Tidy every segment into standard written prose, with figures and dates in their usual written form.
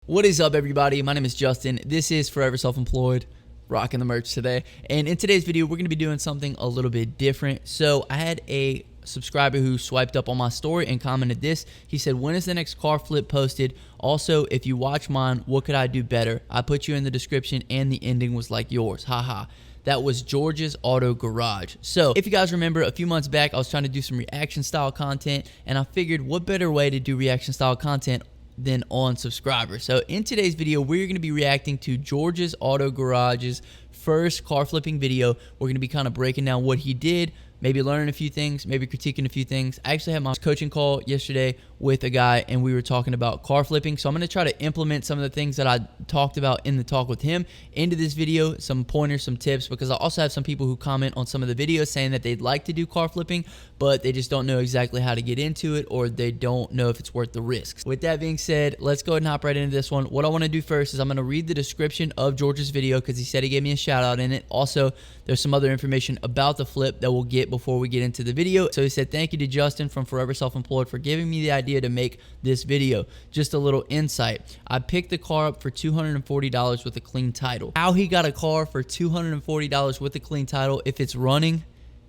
What is up, everybody? My name is Justin. This is Forever Self-Employed, rocking the merch today. And in today's video, we're going to be doing something a little bit different. So I had a subscriber who swiped up on my story and commented this. He said, when is the next car flip posted? Also, if you watch mine, what could I do better? I put you in the description and the ending was like yours. Haha. That was George's Auto Garage. So if you guys remember, a few months back, I was trying to do some reaction style content, and I figured what better way to do reaction style content than on subscribers. So in today's video, we're going to be reacting to George's Auto Garage's first car flipping video. We're going to be kind of breaking down what he did, maybe learning a few things, maybe critiquing a few things. I actually had my coaching call yesterday with a guy, and we were talking about car flipping. So I'm going to try to implement some of the things that I talked about in the talk with him into this video, some pointers, some tips, because I also have some people who comment on some of the videos saying that they'd like to do car flipping, but they just don't know exactly how to get into it, or they don't know if it's worth the risks. With that being said, let's go ahead and hop right into this one. What I want to do first is I'm going to read the description of George's video because he said he gave me a shout out in it. Also, there's some other information about the flip that we'll get before we get into the video. So he said, thank you to Justin from Forever Self-Employed for giving me the idea to make this video. Just a little insight. I picked the car up for $240 with a clean title. How he got a car for $240 with a clean title if it's running,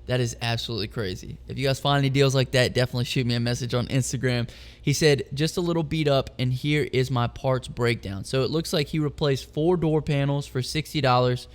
that is absolutely crazy. If you guys find any deals like that, definitely shoot me a message on Instagram. He said, just a little beat up, and here is my parts breakdown. So it looks like he replaced 4 door panels for $60,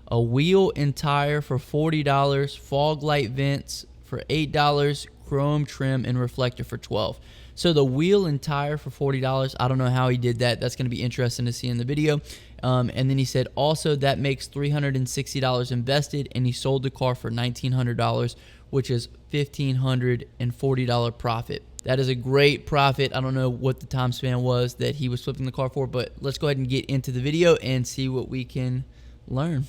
a wheel and tire for $40, fog light vents for $8, chrome trim and reflector for $12. So the wheel and tire for $40, I don't know how he did that. That's going to be interesting to see in the video. And then he said, also that makes $360 invested, and he sold the car for $1,900, which is $1,540 profit. That is a great profit. I don't know what the time span was that he was flipping the car for, but let's go ahead and get into the video and see what we can learn.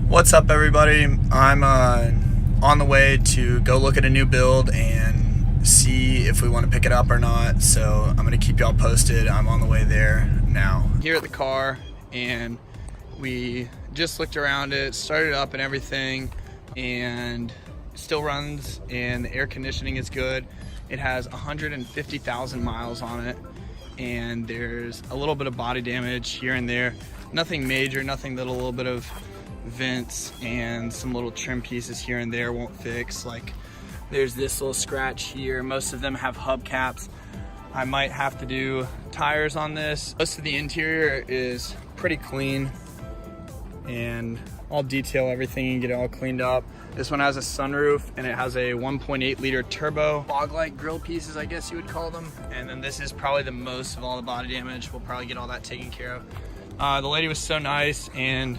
What's up, everybody? I'm on the way to go look at a new build and see if we want to pick it up or not. So I'm gonna keep y'all posted. I'm on the way there now. Here at the car, and we just looked around it, started up and everything, and it still runs, and the air conditioning is good. It has 150,000 miles on it, and there's a little bit of body damage here and there. Nothing major, nothing that a little bit of vents and some little trim pieces here and there won't fix. Like there's this little scratch here. Most of them have hubcaps. I might have to do tires on this. Most of the interior is pretty clean, and I'll detail everything and get it all cleaned up. This one has a sunroof, and it has a 1.8 liter turbo. Fog light grill pieces, I guess you would call them. And then this is probably the most of all the body damage. We'll probably get all that taken care of. The lady was so nice, and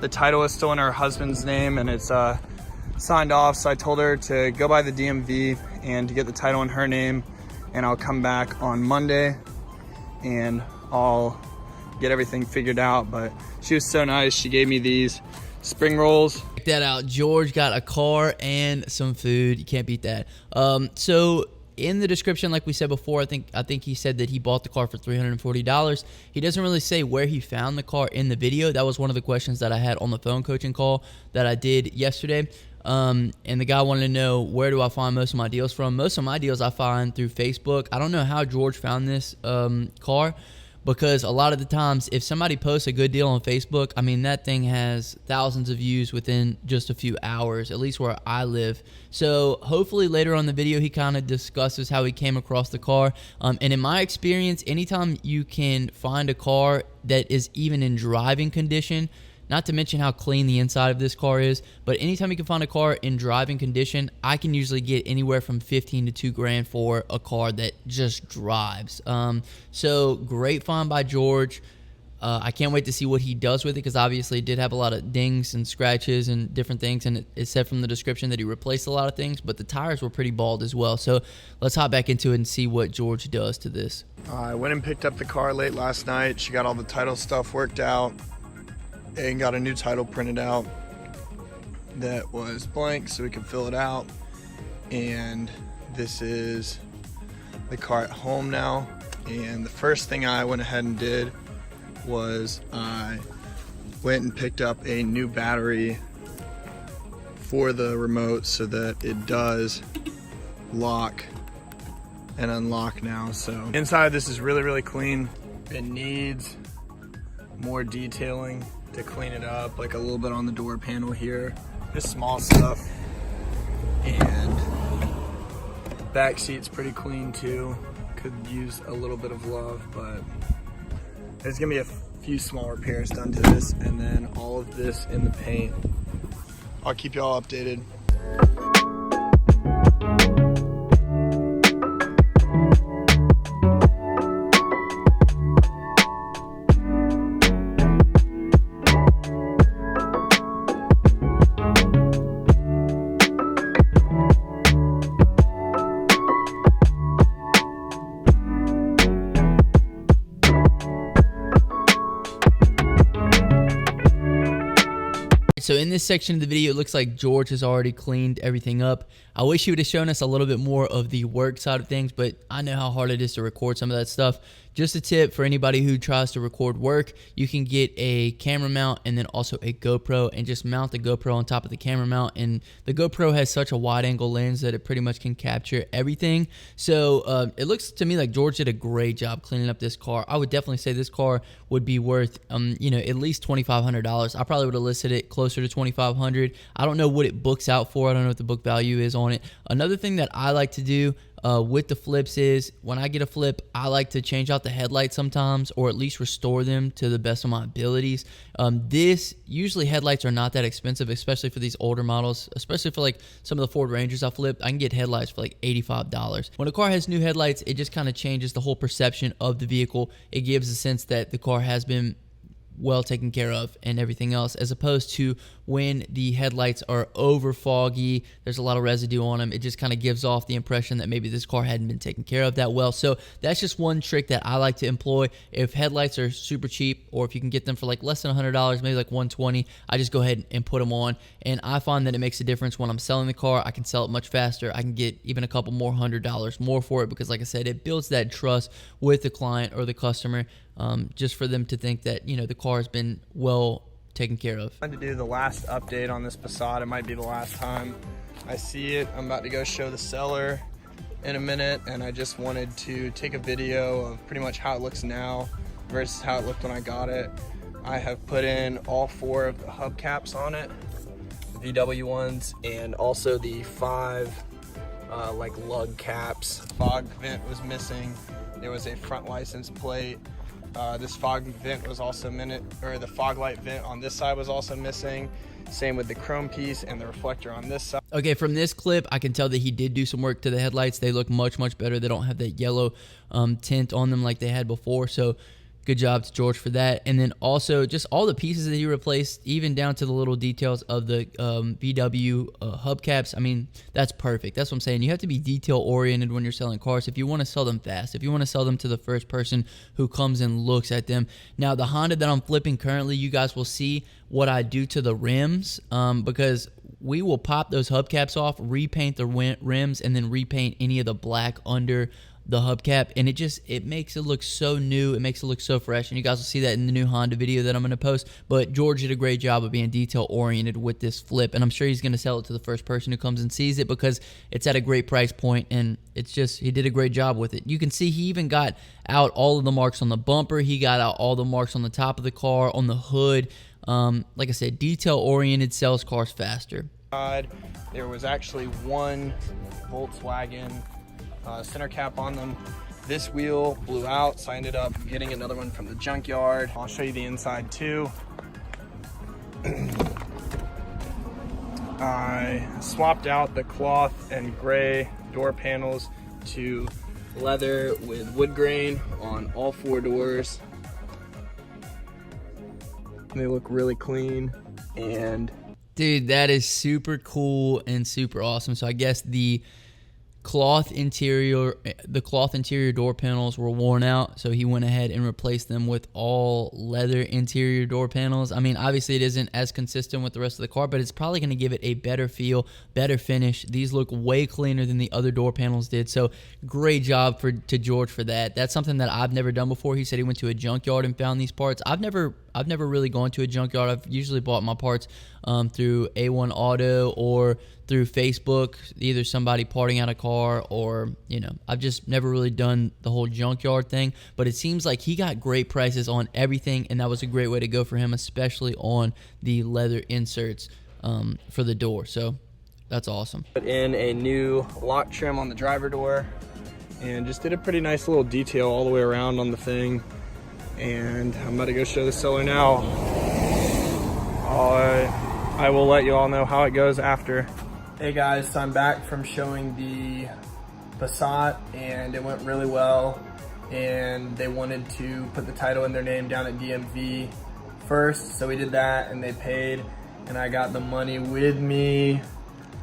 the title is still in her husband's name, and it's signed off. So I told her to go by the DMV and to get the title in her name, and I'll come back on Monday and I'll get everything figured out. But she was so nice. She gave me these spring rolls. Check that out. George got a car and some food. You can't beat that. So in the description, like we said before, I think he said that he bought the car for $340. He doesn't really say where he found the car in the video. That was one of the questions that I had on the phone coaching call that I did yesterday. And the guy wanted to know, where do I find most of my deals from? Most of my deals I find through Facebook. I don't know how George found this car, because a lot of the times if somebody posts a good deal on Facebook, I mean, that thing has thousands of views within just a few hours, at least where I live. So hopefully later on in the video he kind of discusses how he came across the car. And in my experience, anytime you can find a car that is even in driving condition, not to mention how clean the inside of this car is, but anytime you can find a car in driving condition, I can usually get anywhere from $15 to $2 grand for a car that just drives. So great find by George. I can't wait to see what he does with it, because obviously it did have a lot of dings and scratches and different things, and it said from the description that he replaced a lot of things, but the tires were pretty bald as well. So let's hop back into it and see what George does to this. I went and picked up the car late last night. She got all the title stuff worked out and got a new title printed out that was blank so we could fill it out. And this is the car at home now. And the first thing I went ahead and did was I went and picked up a new battery for the remote so that it does lock and unlock now. So inside this is really, really clean. It needs more detailing to clean it up, like a little bit on the door panel here, just small stuff. And back seat's pretty clean too. Could use a little bit of love, but there's gonna be a few small repairs done to this, and then all of this in the paint. I'll keep y'all updated. So in this section of the video, it looks like George has already cleaned everything up. I wish he would have shown us a little bit more of the work side of things, but I know how hard it is to record some of that stuff. Just a tip for anybody who tries to record work, you can get a camera mount and then also a GoPro, and just mount the GoPro on top of the camera mount. And the GoPro has such a wide angle lens that it pretty much can capture everything. So it looks to me like George did a great job cleaning up this car. I would definitely say this car would be worth at least $2,500. I probably would have listed it closer to $2,500. I don't know what it books out for. I don't know what the book value is on it. Another thing that I like to do with the flips is when I get a flip, I like to change out the headlights sometimes, or at least restore them to the best of my abilities. Usually headlights are not that expensive, especially for these older models, especially for like some of the Ford Rangers I flipped. I can get headlights for like $85. When a car has new headlights, it just kind of changes the whole perception of the vehicle. It gives a sense that the car has been well taken care of and everything else, as opposed to when the headlights are over foggy, there's a lot of residue on them. It just kind of gives off the impression that maybe this car hadn't been taken care of that well. So that's just one trick that I like to employ. If headlights are super cheap, or if you can get them for like less than $100, maybe like $120, I just go ahead and put them on. And I find that it makes a difference when I'm selling the car. I can sell it much faster. I can get even a couple more $100 more for it, because like I said, it builds that trust with the client or the customer, just for them to think that, the car has been well taken care of. I wanted to do the last update on this Passat. It might be the last time I see it. I'm about to go show the seller in a minute, and I just wanted to take a video of pretty much how it looks now versus how it looked when I got it. I have put in all 4 of the hubcaps on it, the VW ones, and also the 5 lug caps. Fog vent was missing. There was a front license plate. This fog vent was also the fog light vent on this side was also missing. Same with the chrome piece and the reflector on this side. Okay, from this clip, I can tell that he did do some work to the headlights. They look much, much better. They don't have that yellow tint on them like they had before. So good job to George for that. And then also just all the pieces that he replaced, even down to the little details of the VW hubcaps. I mean, that's perfect. That's what I'm saying. You have to be detail oriented when you're selling cars if you want to sell them fast, if you want to sell them to the first person who comes and looks at them. Now, the Honda that I'm flipping currently, you guys will see what I do to the rims, because we will pop those hubcaps off, repaint the rims, and then repaint any of the black under the hubcap, and it makes it look so new. It makes it look so fresh, and you guys will see that in the new Honda video that I'm going to post. But George did a great job of being detail oriented with this flip, and I'm sure he's going to sell it to the first person who comes and sees it, because it's at a great price point, and he did a great job with it. You can see he even got out all of the marks on the bumper. He got out all the marks on the top of the car, on the hood. Like I said, detail oriented sells cars faster. There was actually one Volkswagen center cap on them. This wheel blew out, so I ended up getting another one from the junkyard. I'll show you the inside too. I swapped out the cloth and gray door panels to leather with wood grain on all 4 doors. They look really clean, and dude, that is super cool and super awesome. So I guess the cloth interior door panels were worn out, so he went ahead and replaced them with all leather interior door panels. I mean, obviously it isn't as consistent with the rest of the car, but it's probably going to give it a better feel, better finish. These look way cleaner than the other door panels did, so great job to George for that. That's something that I've never done before. He said he went to a junkyard and found these parts. I've never I've never really gone to a junkyard. I've usually bought my parts through A1 Auto or through Facebook, either somebody parting out a car or, I've just never really done the whole junkyard thing. But it seems like he got great prices on everything, and that was a great way to go for him, especially on the leather inserts for the door. So that's awesome. Put in a new lock trim on the driver door and just did a pretty nice little detail all the way around on the thing. And I'm about to go show the seller now. I will let you all know how it goes after. Hey guys, so I'm back from showing the Passat and it went really well. And they wanted to put the title in their name down at DMV first. So we did that and they paid and I got the money with me,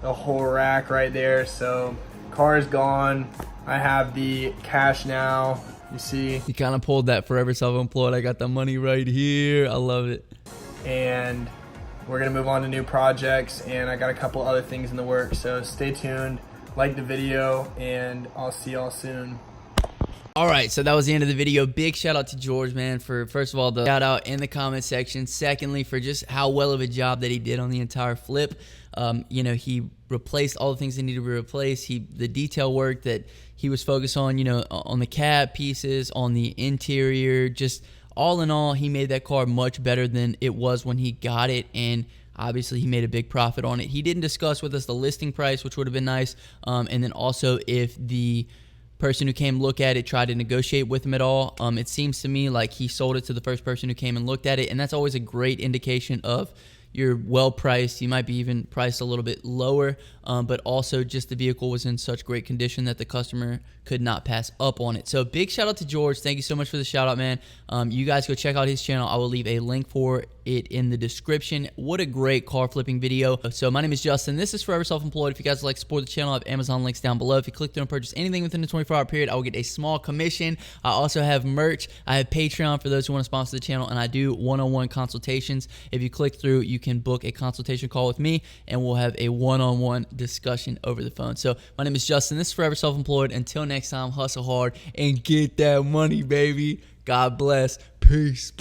the whole rack right there. So car is gone. I have the cash now. You see, he kind of pulled that Forever Self-Employed. I got the money right here. I love it. And we're gonna move on to new projects, and I got a couple other things in the works. So stay tuned, like the video, and I'll see y'all soon. All right, so that was the end of the video. Big shout out to George, man, for first of all the shout out in the comment section. Secondly, for just how well of a job that he did on the entire flip. He replaced all the things that needed to be replaced. The detail work that he was focused on, on the cab pieces, on the interior, just all in all, he made that car much better than it was when he got it, and obviously he made a big profit on it. He didn't discuss with us the listing price, which would have been nice, and then also if the person who came look at it tried to negotiate with him at all. It seems to me like he sold it to the first person who came and looked at it, and that's always a great indication of you're well priced. You might be even priced a little bit lower, but also just the vehicle was in such great condition that the customer could not pass up on it. So big shout out to George. Thank you so much for the shout out, man. You guys go check out his channel. I will leave a link for it in the description. What a great car flipping video. So my name is Justin. This is Forever Self-Employed. If you guys would like to support the channel, I have Amazon links down below. If you click through and purchase anything within the 24-hour period, I will get a small commission. I also have merch. I have Patreon for those who want to sponsor the channel, and I do one-on-one consultations. If you click through, you can book a consultation call with me, and we'll have a one-on-one discussion over the phone. So my name is Justin. This is Forever Self-Employed. Until next time, hustle hard and get that money, baby. God bless. Peace.